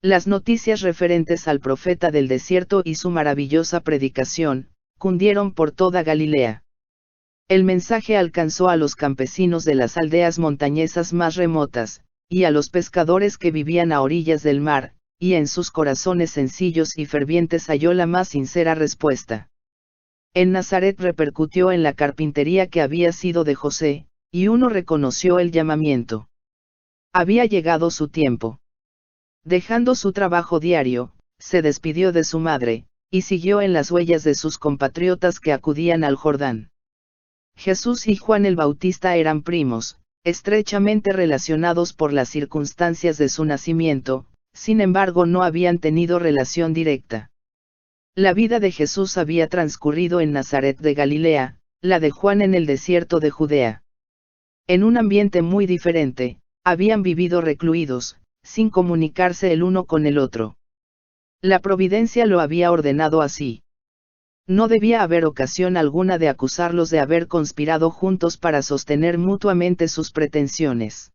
Las noticias referentes al profeta del desierto y su maravillosa predicación, cundieron por toda Galilea. El mensaje alcanzó a los campesinos de las aldeas montañesas más remotas, y a los pescadores que vivían a orillas del mar, y en sus corazones sencillos y fervientes halló la más sincera respuesta. En Nazaret repercutió en la carpintería que había sido de José, y uno reconoció el llamamiento. Había llegado su tiempo. Dejando su trabajo diario, se despidió de su madre, y siguió en las huellas de sus compatriotas que acudían al Jordán. Jesús y Juan el Bautista eran primos, estrechamente relacionados por las circunstancias de su nacimiento, sin embargo no habían tenido relación directa. La vida de Jesús había transcurrido en Nazaret de Galilea, la de Juan en el desierto de Judea. En un ambiente muy diferente, habían vivido recluidos, sin comunicarse el uno con el otro. La providencia lo había ordenado así. No debía haber ocasión alguna de acusarlos de haber conspirado juntos para sostener mutuamente sus pretensiones.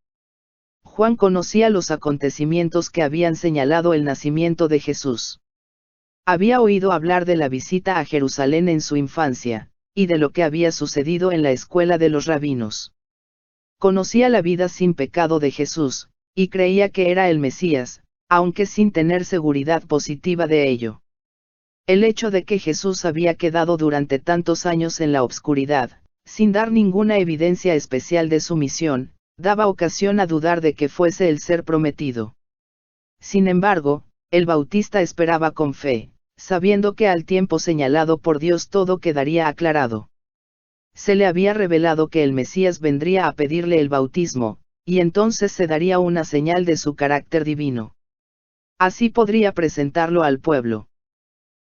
Juan conocía los acontecimientos que habían señalado el nacimiento de Jesús. Había oído hablar de la visita a Jerusalén en su infancia, y de lo que había sucedido en la escuela de los rabinos. Conocía la vida sin pecado de Jesús, y creía que era el Mesías, aunque sin tener seguridad positiva de ello. El hecho de que Jesús había quedado durante tantos años en la obscuridad, sin dar ninguna evidencia especial de su misión, daba ocasión a dudar de que fuese el ser prometido. Sin embargo, el Bautista esperaba con fe, sabiendo que al tiempo señalado por Dios todo quedaría aclarado. Se le había revelado que el Mesías vendría a pedirle el bautismo, y entonces se daría una señal de su carácter divino. Así podría presentarlo al pueblo.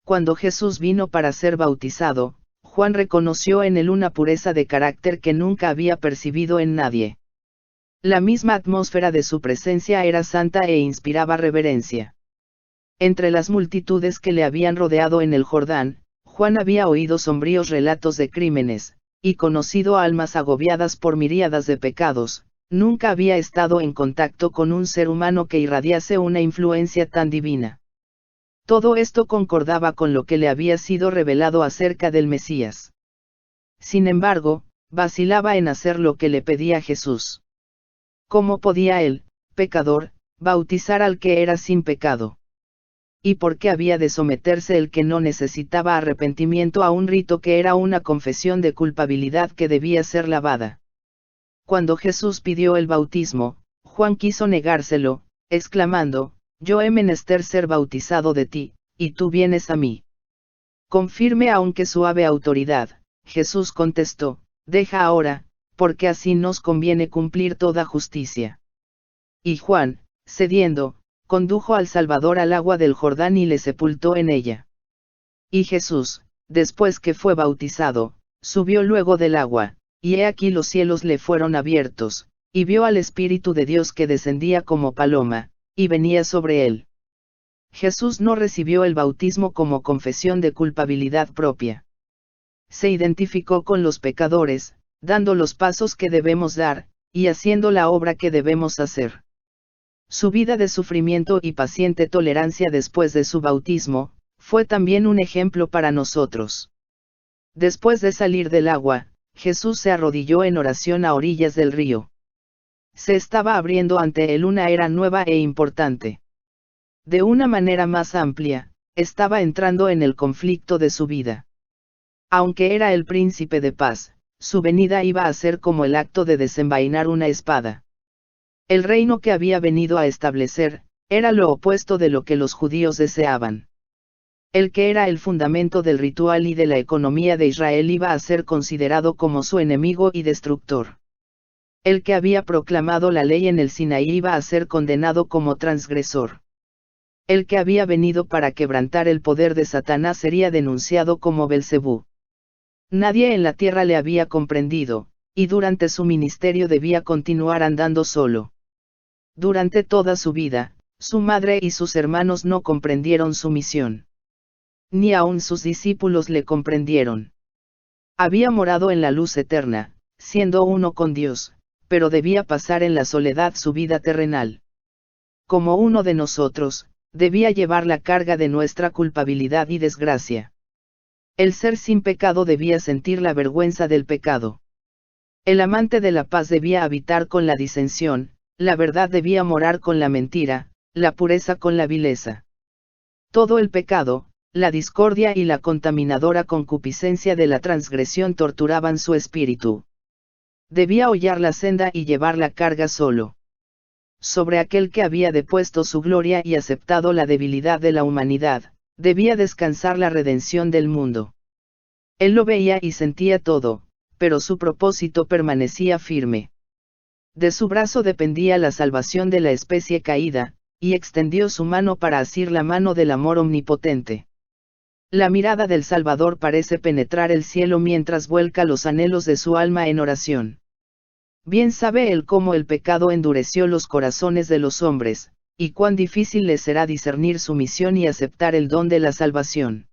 Cuando Jesús vino para ser bautizado, Juan reconoció en él una pureza de carácter que nunca había percibido en nadie. La misma atmósfera de su presencia era santa e inspiraba reverencia. Entre las multitudes que le habían rodeado en el Jordán, Juan había oído sombríos relatos de crímenes, y conocido almas agobiadas por miríadas de pecados. Nunca había estado en contacto con un ser humano que irradiase una influencia tan divina. Todo esto concordaba con lo que le había sido revelado acerca del Mesías. Sin embargo, vacilaba en hacer lo que le pedía Jesús. ¿Cómo podía él, pecador, bautizar al que era sin pecado? ¿Y por qué había de someterse el que no necesitaba arrepentimiento a un rito que era una confesión de culpabilidad que debía ser lavada? Cuando Jesús pidió el bautismo, Juan quiso negárselo, exclamando: «Yo he menester ser bautizado de ti, y tú vienes a mí». Con firme aunque suave autoridad, Jesús contestó: «Deja ahora, porque así nos conviene cumplir toda justicia». Y Juan, cediendo, condujo al Salvador al agua del Jordán y le sepultó en ella. Y Jesús, después que fue bautizado, subió luego del agua, y he aquí los cielos le fueron abiertos, y vio al Espíritu de Dios que descendía como paloma, y venía sobre él. Jesús no recibió el bautismo como confesión de culpabilidad propia. Se identificó con los pecadores, dando los pasos que debemos dar, y haciendo la obra que debemos hacer. Su vida de sufrimiento y paciente tolerancia después de su bautismo, fue también un ejemplo para nosotros. Después de salir del agua, Jesús se arrodilló en oración a orillas del río. Se estaba abriendo ante él una era nueva e importante. De una manera más amplia, estaba entrando en el conflicto de su vida. Aunque era el príncipe de paz, su venida iba a ser como el acto de desenvainar una espada. El reino que había venido a establecer, era lo opuesto de lo que los judíos deseaban. El que era el fundamento del ritual y de la economía de Israel iba a ser considerado como su enemigo y destructor. El que había proclamado la ley en el Sinaí iba a ser condenado como transgresor. El que había venido para quebrantar el poder de Satanás sería denunciado como Belcebú. Nadie en la tierra le había comprendido, y durante su ministerio debía continuar andando solo. Durante toda su vida, su madre y sus hermanos no comprendieron su misión. Ni aun sus discípulos le comprendieron. Había morado en la luz eterna, siendo uno con Dios, pero debía pasar en la soledad su vida terrenal. Como uno de nosotros, debía llevar la carga de nuestra culpabilidad y desgracia. El ser sin pecado debía sentir la vergüenza del pecado. El amante de la paz debía habitar con la disensión, la verdad debía morar con la mentira, la pureza con la vileza. Todo el pecado, la discordia y la contaminadora concupiscencia de la transgresión torturaban su espíritu. Debía hollar la senda y llevar la carga solo. Sobre aquel que había depuesto su gloria y aceptado la debilidad de la humanidad, debía descansar la redención del mundo. Él lo veía y sentía todo, pero su propósito permanecía firme. De su brazo dependía la salvación de la especie caída, y extendió su mano para asir la mano del amor omnipotente. La mirada del Salvador parece penetrar el cielo mientras vuelca los anhelos de su alma en oración. Bien sabe él cómo el pecado endureció los corazones de los hombres, y cuán difícil les será discernir su misión y aceptar el don de la salvación.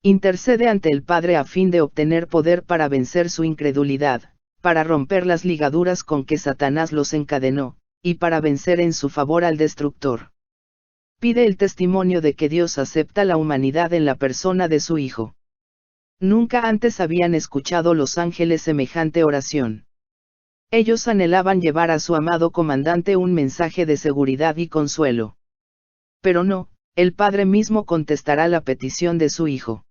Intercede ante el Padre a fin de obtener poder para vencer su incredulidad, para romper las ligaduras con que Satanás los encadenó, y para vencer en su favor al destructor. Pide el testimonio de que Dios acepta la humanidad en la persona de su Hijo. Nunca antes habían escuchado los ángeles semejante oración. Ellos anhelaban llevar a su amado comandante un mensaje de seguridad y consuelo. Pero no, el Padre mismo contestará la petición de su Hijo.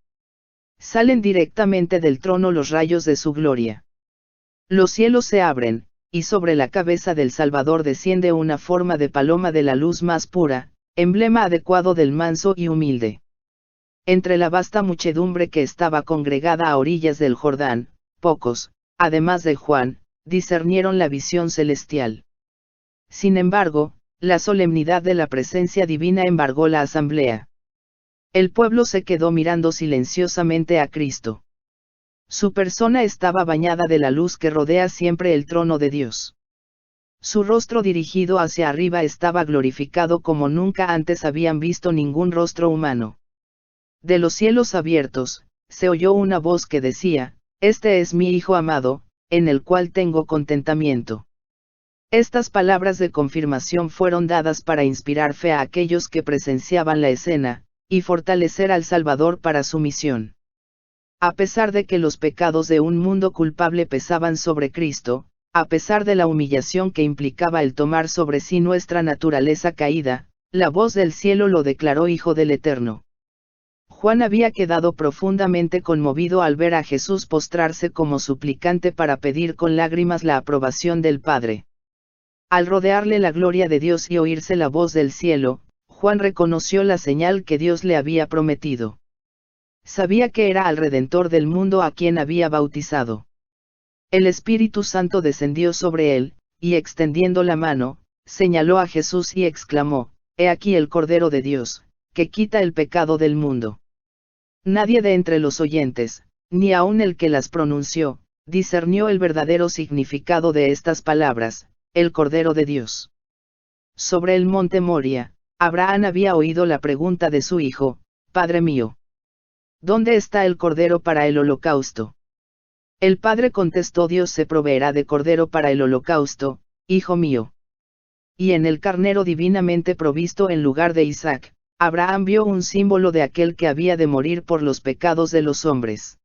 Salen directamente del trono los rayos de su gloria. Los cielos se abren, y sobre la cabeza del Salvador desciende una forma de paloma de la luz más pura, emblema adecuado del manso y humilde. Entre la vasta muchedumbre que estaba congregada a orillas del Jordán, pocos, además de Juan, discernieron la visión celestial. Sin embargo, la solemnidad de la presencia divina embargó la asamblea. El pueblo se quedó mirando silenciosamente a Cristo. Su persona estaba bañada de la luz que rodea siempre el trono de Dios. Su rostro dirigido hacia arriba estaba glorificado como nunca antes habían visto ningún rostro humano. De los cielos abiertos, se oyó una voz que decía, «Este es mi Hijo amado, en el cual tengo contentamiento». Estas palabras de confirmación fueron dadas para inspirar fe a aquellos que presenciaban la escena, y fortalecer al Salvador para su misión. A pesar de que los pecados de un mundo culpable pesaban sobre Cristo, a pesar de la humillación que implicaba el tomar sobre sí nuestra naturaleza caída, la voz del cielo lo declaró Hijo del Eterno. Juan había quedado profundamente conmovido al ver a Jesús postrarse como suplicante para pedir con lágrimas la aprobación del Padre. Al rodearle la gloria de Dios y oírse la voz del cielo, Juan reconoció la señal que Dios le había prometido. Sabía que era al Redentor del mundo a quien había bautizado. El Espíritu Santo descendió sobre él, y extendiendo la mano, señaló a Jesús y exclamó, «He aquí el Cordero de Dios, que quita el pecado del mundo». Nadie de entre los oyentes, ni aun el que las pronunció, discernió el verdadero significado de estas palabras, «el Cordero de Dios». Sobre el monte Moria, Abraham había oído la pregunta de su hijo, «Padre mío, ¿dónde está el cordero para el holocausto?». El padre contestó, «Dios se proveerá de cordero para el holocausto, hijo mío». Y en el carnero divinamente provisto en lugar de Isaac, Abraham vio un símbolo de aquel que había de morir por los pecados de los hombres.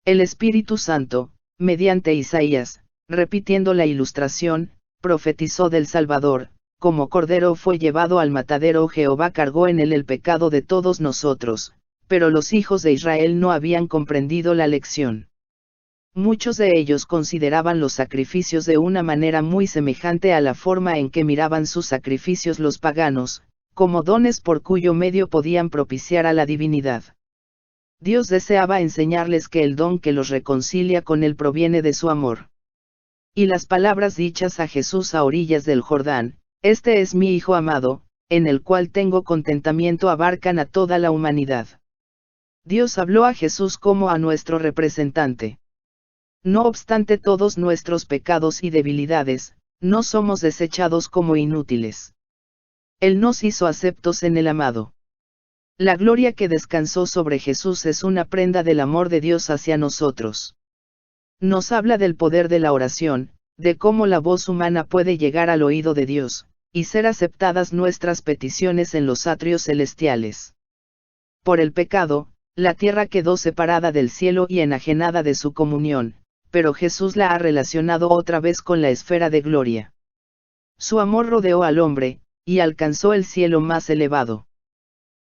El Espíritu Santo, mediante Isaías, repitiendo la ilustración, profetizó del Salvador, como cordero fue llevado al matadero, Jehová cargó en él el pecado de todos nosotros, pero los hijos de Israel no habían comprendido la lección. Muchos de ellos consideraban los sacrificios de una manera muy semejante a la forma en que miraban sus sacrificios los paganos, como dones por cuyo medio podían propiciar a la divinidad. Dios deseaba enseñarles que el don que los reconcilia con él proviene de su amor. Y las palabras dichas a Jesús a orillas del Jordán, «Este es mi Hijo amado, en el cual tengo contentamiento», abarcan a toda la humanidad. Dios habló a Jesús como a nuestro representante. No obstante todos nuestros pecados y debilidades, no somos desechados como inútiles. Él nos hizo aceptos en el amado. La gloria que descansó sobre Jesús es una prenda del amor de Dios hacia nosotros. Nos habla del poder de la oración, de cómo la voz humana puede llegar al oído de Dios, y ser aceptadas nuestras peticiones en los atrios celestiales. Por el pecado, la tierra quedó separada del cielo y enajenada de su comunión, pero Jesús la ha relacionado otra vez con la esfera de gloria. Su amor rodeó al hombre, y alcanzó el cielo más elevado.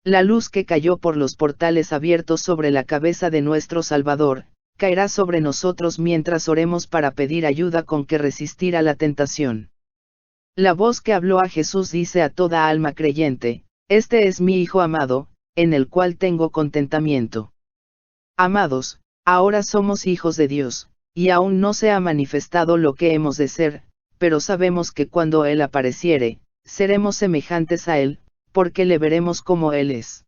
La luz que cayó por los portales abiertos sobre la cabeza de nuestro Salvador, caerá sobre nosotros mientras oremos para pedir ayuda con que resistir a la tentación. La voz que habló a Jesús dice a toda alma creyente: este es mi Hijo amado, en el cual tengo contentamiento. Amados, ahora somos hijos de Dios, y aún no se ha manifestado lo que hemos de ser, pero sabemos que cuando Él apareciere, seremos semejantes a Él, porque le veremos como Él es.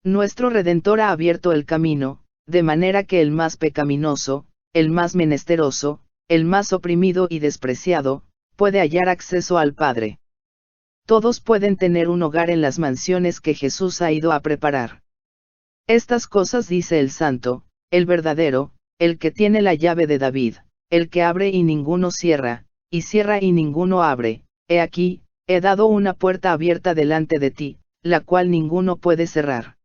Nuestro Redentor ha abierto el camino, de manera que el más pecaminoso, el más menesteroso, el más oprimido y despreciado, puede hallar acceso al Padre. Todos pueden tener un hogar en las mansiones que Jesús ha ido a preparar. Estas cosas dice el Santo, el verdadero, el que tiene la llave de David, el que abre y ninguno cierra, y cierra y ninguno abre. He aquí, he dado una puerta abierta delante de ti, la cual ninguno puede cerrar.